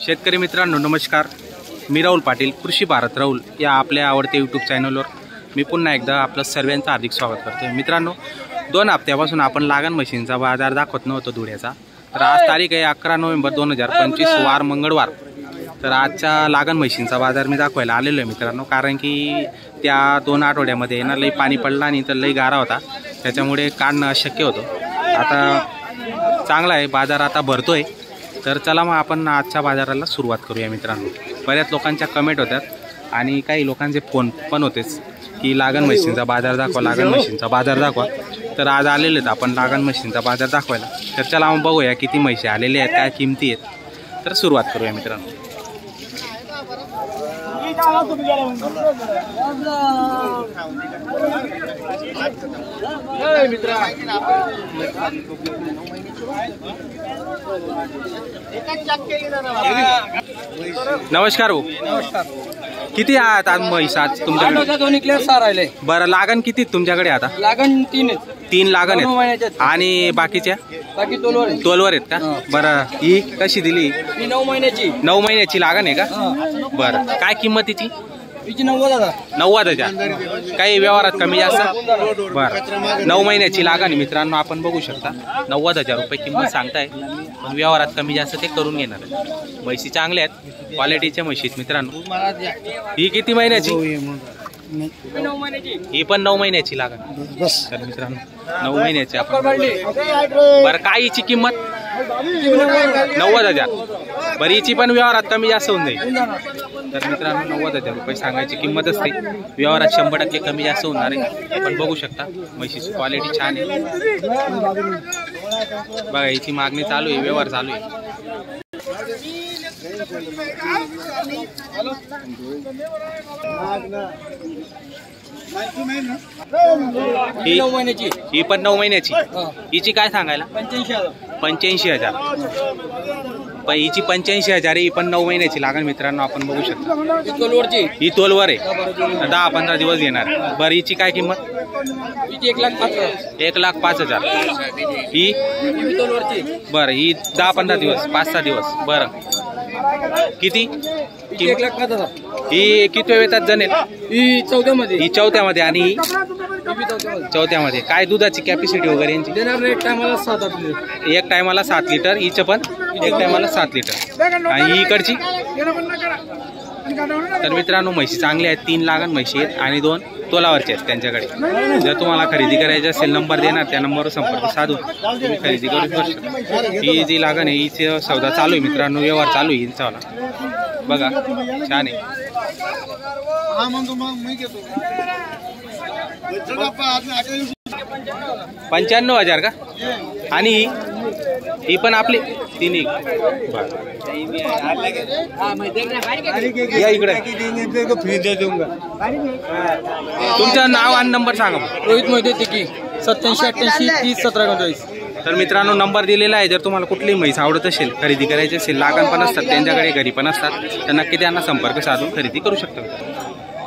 शेतकरी मित्रांनो नमस्कार, मी राहुल पाटील, कृषी भारत राहुल या आपल्या आवडत्या यूट्यूब चॅनलवर मी पुन्हा एकदा आपलं सर्वांचं हार्दिक स्वागत करतो। मित्रांनो 2 हप्त्यापासून आपण लागण मशीनचा बाजार दाखवत नव्हतो धुळ्याचा, तर आज तारीख आहे 11 नोव्हेंबर 2025 वार मंगळवार। तर आजचा लागण मशीनचा बाजार मी दाखवायला आलेलो आहे मित्रांनो, कारण की त्या 2 आठवड्यामध्ये ना लई पाणी पडला आणि तर लई गारा होता, त्याच्यामुळे काढणं अशक्य होतं। आता चांगला आहे बाजार, आता भरतोय। तर चला मग आपण आजच्या बाजाराला सुरुवात करूया मित्रांनो। बऱ्याच लोकांच्या कमेंट होत्यात आणि काही लोकांचे फोन पण होतेच की लागण मशीनचा बाजार दाखवा, लागण मशीनचा बाजार दाखवा। तर आज आलेले आहेत आपण लागण मशीनचा बाजार दाखवायला। तर चला मग बघूया किती म्हशी आलेले आहेत, काय किमती आहेत। तर सुरुवात करूया मित्रांनो। नमस्कार भाऊ। नमस्कार। किती आहात आज म्हैस आज तुमच्याकडे? दोन्ही क्लिअर सार राहिले। बरं, लागण किती तुमच्याकडे आता? लागण 3 लागण आहेत आणि बाकीच्या बाकी तोलवर तोलवर आहेत का? बरं, ही कशी दिली? 9 महिन्याची 9 महिन्याची लागण आहे का? बरं, काय किंमतीची? हिची 90,000 90,000। काही व्यवहारात कमी जास्त? बरं, 9 महिन्याची लागण आहे मित्रांनो, आपण बघू शकता 90,000 रुपये किंमत सांगताय, पण व्यवहारात कमी जास्त ते करून घेणार आहे। म्हशी चांगल्या आहेत, क्वालिटीच्या म्हशी आहेत मित्रांनो। ही किती महिन्याची? ही पण 9 महिन्याची लागण। तर मित्रांनो 9 महिन्याची आपण बरं, काय हिची किंमत? 90,000। बरं, हिची पण व्यवहारात कमी जास्त होऊन जाईल। तर मित्रांनो 90,000 रुपये सांगायची किंमत असते, व्यवहारात 100% कमी जास्त होणार आहे। आपण बघू शकता म्हशीची क्वालिटी छान आहे बघा, हिची मागणी चालू आहे, व्यवहार चालू आहे। ही पण 9 महिन्याची। हिची काय सांगायला? 85,000। पण हिची 85,000 ही पण 9 महिन्याची लागण मित्रांनो, आपण बघू शकता। ही तोलवर आहे, 10-15 दिवस घेणार। बरं, हिची काय किंमत? 1,05,000। ही बरं, ही 10-15 दिवस, 5-6 दिवस। बरं, किती? 1,05,000। ही किती वेळात जणेल? ही 14मध्ये। ही 4थ्यामध्ये आणि ही 4थ्यामध्ये। काय दुधाची कॅपॅसिटी वगैरे यांची? एक टायमाला 7-8 लिटर। एक टायमाला 7 लिटर, हिचं पण एक टायमाला 7 लिटर। आणि ही इकडची? तर मित्रांनो म्हशी चांगल्या आहेत, 3 लागण म्हशी आहेत आणि 2 तोलावरचे आहेत त्यांच्याकडे। जर तुम्हाला खरेदी करायची असेल नंबर देणार, त्या नंबरवर संपर्क साधून तुम्ही खरेदी करू शकता। ही जी लागण आहे हिचे सौदा चालू आहे मित्रांनो, व्यवहार चालू आहे हिचा बघा, छान आहे। 95,000 का? आणि ही पण आपली तिन्ही? या इकडे, तुमचं नाव आणि नंबर सांगा। रोहित मोहिते तिकी 87-88-30-17-39। तर मित्रांनो नंबर दिलेला आहे, जर तुम्हाला कुठलीही म्हैस आवडत असेल, खरेदी करायची असेल, लागण पण असतात त्यांच्याकडे, घरी पण असतात, तर नक्की त्यांना संपर्क साधून खरेदी करू शकता।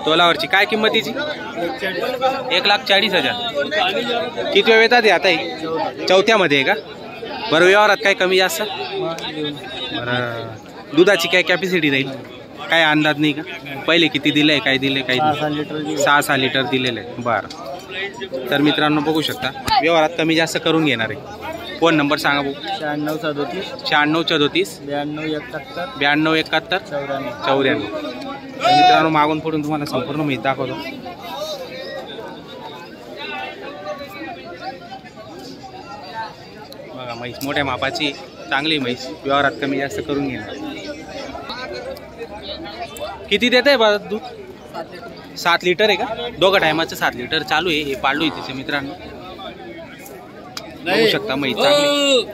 तोलावरची काय किंमतीची? 1,40,000। किती वेळ येतात आता? ही 4थ्यामध्ये आहे का? बरं, व्यवहारात काय कमी जास्त? बरं, दुधाची काय कॅपॅसिटी राहील? काय अंदाज नाही का? पहिले किती दिलंय, काय दिलंय? काही 6 लिटर दिलेलं आहे। बरं, तर मित्रांनो बघू शकता व्यवहारात कमी जास्त करून घेणार आहे। फोन नंबर सांगा भाऊ। 96-34 92-71 94। मित्रांनो मागून पुढून तुम्हाला संपूर्ण म्हैस दाखवतो। बघा म्हैस मोठ्या मापाची, चांगली म्हैस, व्यवहारात कमी जास्त करून घेणार। किती देत आहे बा दूध? 7 लिटर आहे का? दोघं टायमाचं 7 लिटर चालू आहे। हे पाळू आहे तिचे मित्रांनो, बघू शकता म्हैस चांगली।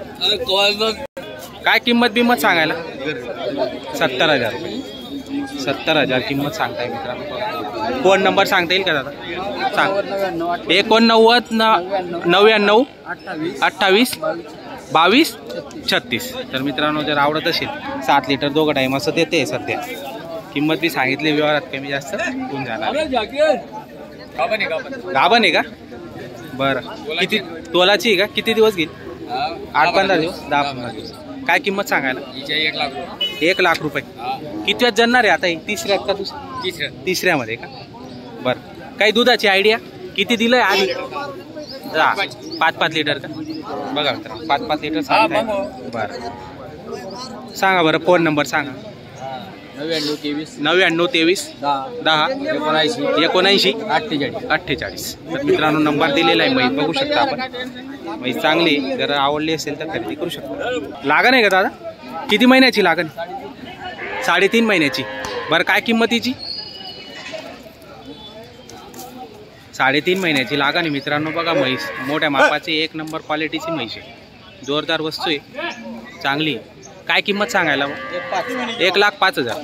काय किंमत बिंमत सांगायला? 70,000। 70,000 किंमत सांगताय मित्रांनो। फोन नंबर सांगता येईल का दादा? सांग। 89 99 28 22 36। तर मित्रांनो जर आवडत असेल 7 लिटर दोघं टाईम असं देते सध्या, किंमत बी सांगितली, व्यवहारात कमी जास्त होऊन जाणार। गाभण आहे का? बरं, किती तोलाची आहे का? किती दिवस घेईल? 8-15 दिवस, 10-15 दिवस। काय किंमत सांगायला? 1 लाख रुपये. कितव्यात जणणार आहे आता ही? तिसऱ्यात का तिसऱ्या. तिसऱ्यामध्ये का? बरं. काही दुधाची आयडिया किती दिलंय आधी? 5-5 लिटर का? बघा मित्रांनो 5-5 लिटर सांगताय. बरं सांगा बरं फोन नंबर सांगा. 99 23 10 79 48. तर मित्रांनो नंबर दिलेला आहे. म्हैस बघू शकता आपण. म्हैस चांगली, जर आवडली असेल तर खरेदी करू शकता. लागण आहे का दादा? किती महिन्याची लागण? 3.5 महिन्याची. बरं काय किंमतीची? 3.5 महिन्याची लागण आहे मित्रांनो. बघा म्हैस मोठ्या मापाची 1 नंबर क्वालिटीची म्हैस आहे. जोरदार वस्तू आहे, चांगली. काय किंमत सांगायला? 1,05,000.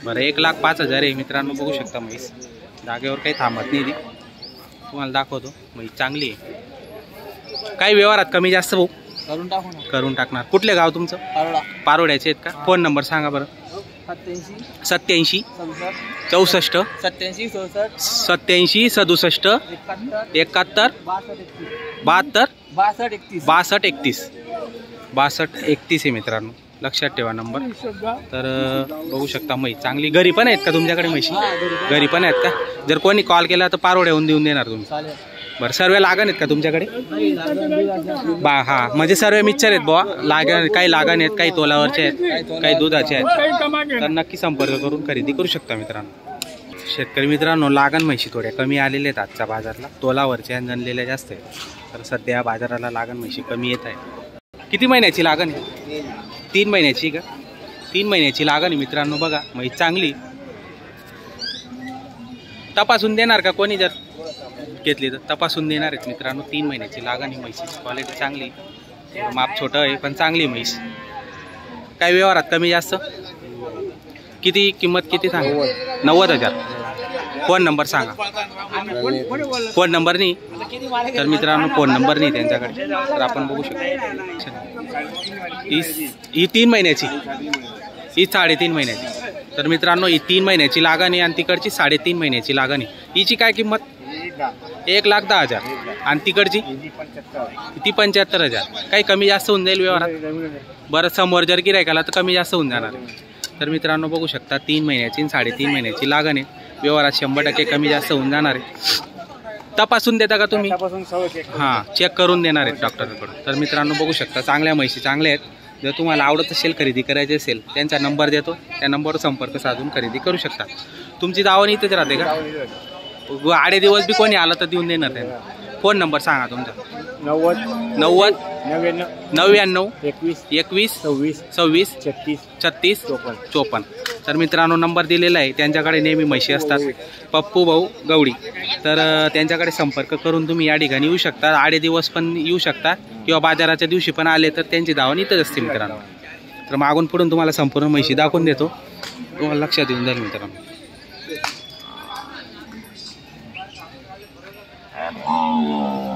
बरं 1,05,000 आहे मित्रांनो. बघू शकता म्हैस जागेवर काही थांबत नाही ती. तुम्हाला दाखवतो. म्हैस चांगली आहे. काही व्यवहारात कमी जास्त भाऊ करून टाकणार. कुठले गाव तुमचं? पारोड्याचे आहेत का? फोन नंबर सांगा बरं. 87 64 87 67 71 72 62 31 आहे मित्रांनो. लक्षात ठेवा नंबर. तर बघू शकता म्हैस चांगली. घरी पण आहेत का तुमच्याकडे म्हशी? घरी पण आहेत का? जर कोणी कॉल केला तर पारोड्याहून देऊन देणार तुम्ही? बरं सर्व लागण आहेत का तुमच्याकडे? हां म्हणजे सर्व मिक्सर आहेत बुवा. लागण काही लागण आहेत, काही तोलावरचे आहेत, काही दुधाचे आहेत. तर नक्की संपर्क करून खरेदी करू शकता मित्रांनो. शेतकरी मित्रांनो लागण म्हशी थोड्या कमी आलेल्या आहेत आजच्या बाजारला. तोलावरच्या जनलेल्या जास्त आहेत. तर सध्या बाजाराला लागण म्हशी कमी येत आहे. किती महिन्याची लागण आहे? 3 महिन्याची का? 3 महिन्याची लागण आहे मित्रांनो. बघा म्हैस चांगली. तपासून देणार का कोणी जर घेतली तर? तपासून देणार आहेत मित्रांनो. 3 महिन्याची लागण ही म्हैसीची. क्वालिटी चांगली, माप छोटं आहे पण चांगली म्हैस. काही व्यवहारात कमी जास्त? किती किंमत किती सांगा? 90,000. फोन नंबर सांगा. फोन नंबर नाही तर मित्रांनो फोन नंबर नाही त्यांच्याकडे. तर आपण बघू शकतो. ही 3 महिन्याची, ही 3.5 महिन्याची. तर मित्रांनो ही 3 महिन्याची लागण आहे आणि तिकडची 3.5 महिन्याची लागण आहे. हिची काय किंमत? 1,10,000. आणि तिकडची ती 75,000. काही कमी जास्त होऊन जाईल व्यवहारात? बरं समोर जर गिरायकाला तर कमी जास्त होऊन जाणार. तर मित्रांनो बघू शकता 3 महिन्याची 3.5 महिन्याची लागण आहे. व्यवहारात 100% कमी जास्त होऊन जाणार आहे. तपासून देता का तुम्ही? हां चेक करून देणार आहेत डॉक्टरकडून. तर मित्रांनो बघू शकता चांगल्या म्हशी चांगल्या आहेत. जर तुम्हाला आवडत असेल खरेदी करायची असेल त्यांचा नंबर देतो, त्या नंबरवर संपर्क साधून खरेदी करू शकता. तुमची दावण इथेच राहते का? आडे दिवस बी कोणी आलं तर देऊन देणार त्यांना. फोन नंबर सांगा तुमचा. 90 99 21 26 36 54. तर मित्रांनो नंबर दिलेला आहे. त्यांच्याकडे नेहमी म्हशी असतात. पप्पू भाऊ गवडी. तर त्यांच्याकडे संपर्क करून तुम्ही या ठिकाणी येऊ शकता. आडे दिवस पण येऊ शकता किंवा बाजाराच्या दिवशी पण आले तर त्यांची दावण इथंच असते मित्रांनो. तर मागून पुढून तुम्हाला संपूर्ण म्हशी दाखवून देतो, तुम्हाला लक्षात येऊन जाईल मित्रांनो.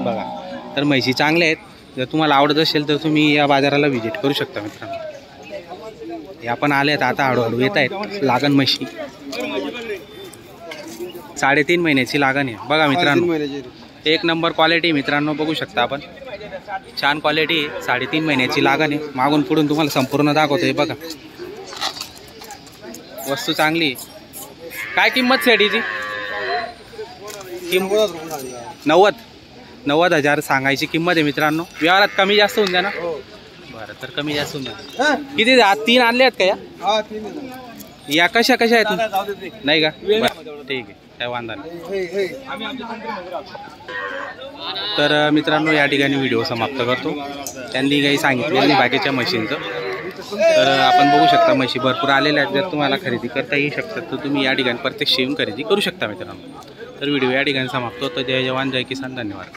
बघा तर म्हशी चांगल्या आहेत. जर तुम्हाला आवडत असेल तर तुम्ही या बाजाराला व्हिजिट करू शकता मित्रांनो. हे आपण आले आहेत आता हळूहळू येत आहेत. लागण म्हशी 3.5 महिन्याची लागण आहे. बघा मित्रांनो 1 नंबर क्वालिटी मित्रांनो. बघू शकता आपण छान क्वालिटी. 3.5 महिन्याची लागण आहे. मागून पुढून तुम्हाला संपूर्ण दाखवतोय. बघा वस्तू चांगली. काय किंमत सेडीची? 90,000 सांगायची किंमत आहे मित्रांनो. व्यवहारात कमी जास्त होऊन द्या ना? बरं तर कमी जास्त होऊन द्या. किती 3 आणले आहेत का या? या कशा आहेत नाही का? ठीक आहे काय वांधा नाही. तर मित्रांनो या ठिकाणी व्हिडिओ समाप्त करतो. त्यांनी काही सांगितले नाही बाकीच्या म्हशींचं. तर आपण बघू शकता म्हशी भरपूर आलेल्या आहेत. जर तुम्हाला खरेदी करता येऊ शकतात तर तुम्ही या ठिकाणी प्रत्यक्ष येऊन खरेदी करू शकता मित्रांनो. तर व्हिडिओ या ठिकाणी समाप्त होतो. जय जवान जय किसान. धन्यवाद.